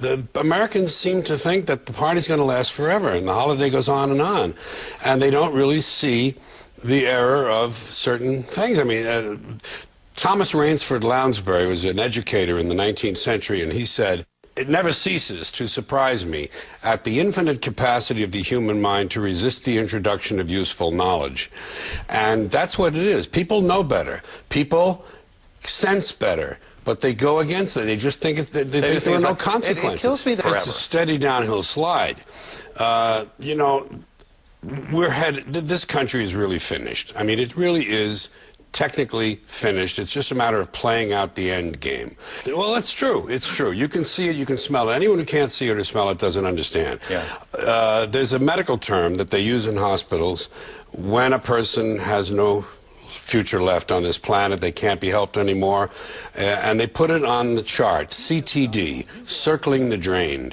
The Americans seem to think that the party's going to last forever and the holiday goes on, and they don't really see the error of certain things. I mean, Thomas Rainsford Lounsbury was an educator in the 19th century, and he said, "It never ceases to surprise me at the infinite capacity of the human mind to resist the introduction of useful knowledge." And that's what it is. People know better. People sense better. But they go against it. They just think they think there are no consequences. It kills me forever. It's a steady downhill slide. You know, this country is really finished. I mean, it really is technically finished. It's just a matter of playing out the end game. Well, it's true. It's true. You can see it. You can smell it. Anyone who can't see it or smell it doesn't understand. Yeah. There's a medical term that they use in hospitals when a person has no future left on this planet, they can't be helped anymore, and they put it on the chart, CTD, circling the drain.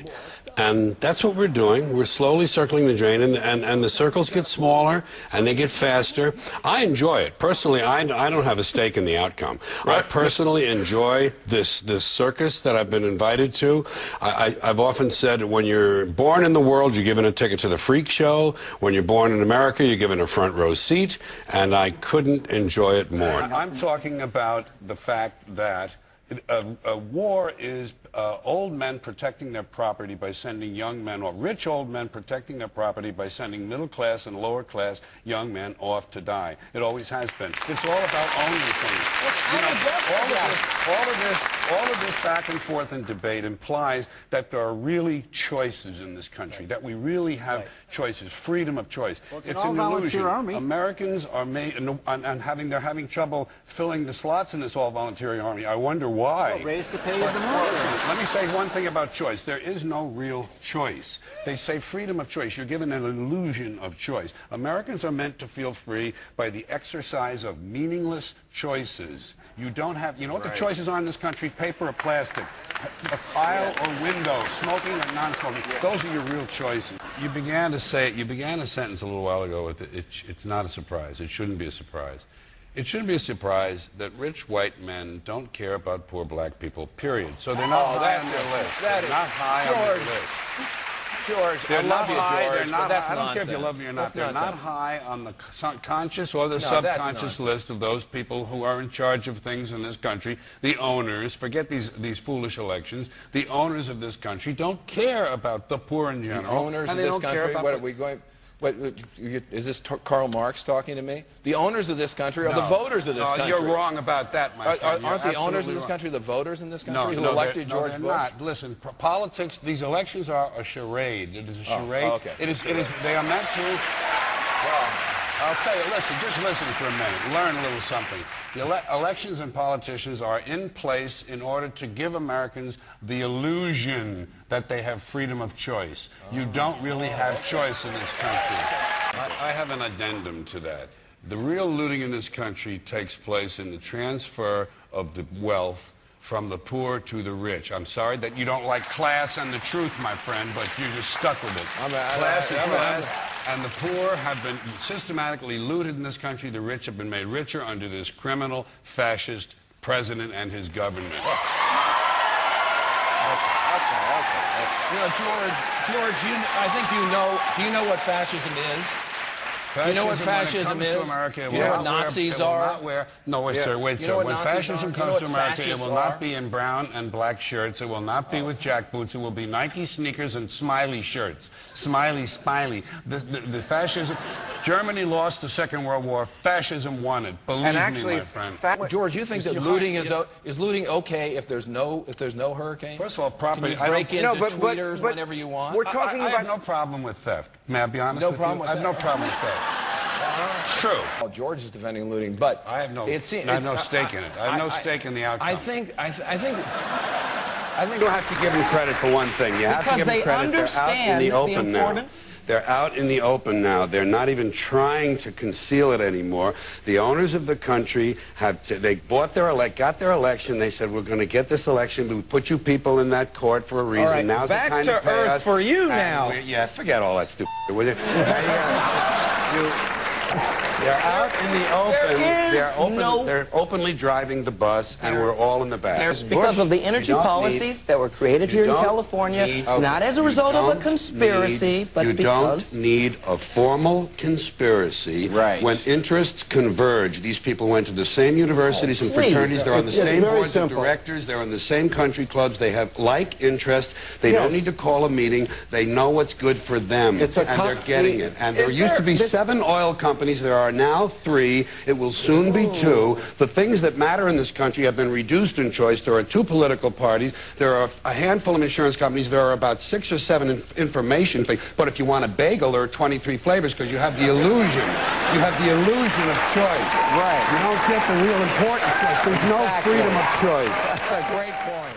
And that's what we're doing. We're slowly circling the drain, and the circles get smaller, and they get faster. I enjoy it. Personally, I don't have a stake in the outcome. Right. I personally enjoy this circus that I've been invited to. I've often said, when you're born in the world, you're given a ticket to the freak show. When you're born in America, you're given a front row seat, and I couldn't enjoy it more. I'm talking about the fact that a war is old men protecting their property by sending young men, or rich old men protecting their property by sending middle class and lower class young men off to die. It always has been. It's all about owning things. You know, all of this back and forth and debate implies that there are really choices in this country, that we really have choices, freedom of choice. Well, it's an all-volunteer army. Americans are they're having trouble filling the slots in this all-volunteer army. I wonder why. Well, raise the pay of the military. Let me say one thing about choice. There is no real choice. They say freedom of choice. You're given an illusion of choice. Americans are meant to feel free by the exercise of meaningless choices. You don't have, you know what the choices are in this country? Paper or plastic, aisle or window, smoking or non-smoking. Those are your real choices. You began a sentence a little while ago with it's not a surprise. It shouldn't be a surprise. It shouldn't be a surprise that rich white men don't care about poor black people, period. So they're not high on their list. They're not high on their list. George, they're not high. George, they're not. That's I don't nonsense. care if you love me or not. That's They're not high on the conscious or the subconscious list of those people who are in charge of things in this country. The owners, forget these foolish elections. The owners of this country don't care about the poor in general. The owners of this country. What are we going? What, is this Karl Marx talking to me? The owners of this country are the voters of this country. You're wrong about that, my friend. Aren't the owners of this country the voters in this country who elected George Bush? No, they're not. Listen, politics, these elections are a charade. It is a charade. Oh, okay. It is, they are meant to... Well, I'll tell you, just listen for a minute. Learn a little something. The elections and politicians are in place in order to give Americans the illusion that they have freedom of choice. You don't really have choice in this country. I have an addendum to that. The real looting in this country takes place in the transfer of the wealth from the poor to the rich. I'm sorry that you don't like class and the truth, my friend, but you're just stuck with it. Class and truth. And the poor have been systematically looted in this country. The rich have been made richer under this criminal, fascist president and his government. Okay. You know, George, I think do you know what fascism is? You know what fascism is? America, you know what Nazis are? No, wait, sir, wait, sir. When fascism comes to America, it will not be in brown and black shirts. It will not be with jack boots. It will be Nike sneakers and smiley shirts. Smiley. The fascism... Germany lost the Second World War. Fascism won it. Believe me, my friend. George, you think that looting is looting okay if there's no hurricane? First of all, property. Can you break into tweeters whenever you want? We're talking about... I have no problem with theft. May I be honest with you? I have no problem with theft. It's true. Well, George is defending looting, but I have no stake in it. I have no stake in the outcome. I think you have to give them credit for one thing. You have to give them credit. They're out in the open now. They're out in the open now. They're not even trying to conceal it anymore. The owners of the country they got their election. They said, we're going to get this election. We put you people in that court for a reason. All right, now's the time to pay earth for you now. Yeah, forget all that stupid. They're out in the open. They're openly driving the bus, and we're all in the back. Because of the energy policies that were created here in California, not as a result of a conspiracy, but because... You don't need a formal conspiracy. Right. When interests converge, these people went to the same universities and fraternities, they're on the same boards of directors, they're in the same country clubs, they have like interests, they don't need to call a meeting, they know what's good for them, and they're getting it. And there used to be 7 oil companies, there are now 3, it will soon be 2. The things that matter in this country have been reduced in choice. There are 2 political parties, there are a handful of insurance companies, there are about 6 or 7 information things, but if you want a bagel, there are 23 flavors because you have the illusion. You have the illusion of choice. Right. You don't get the real important choice. There's no freedom of choice. That's a great point.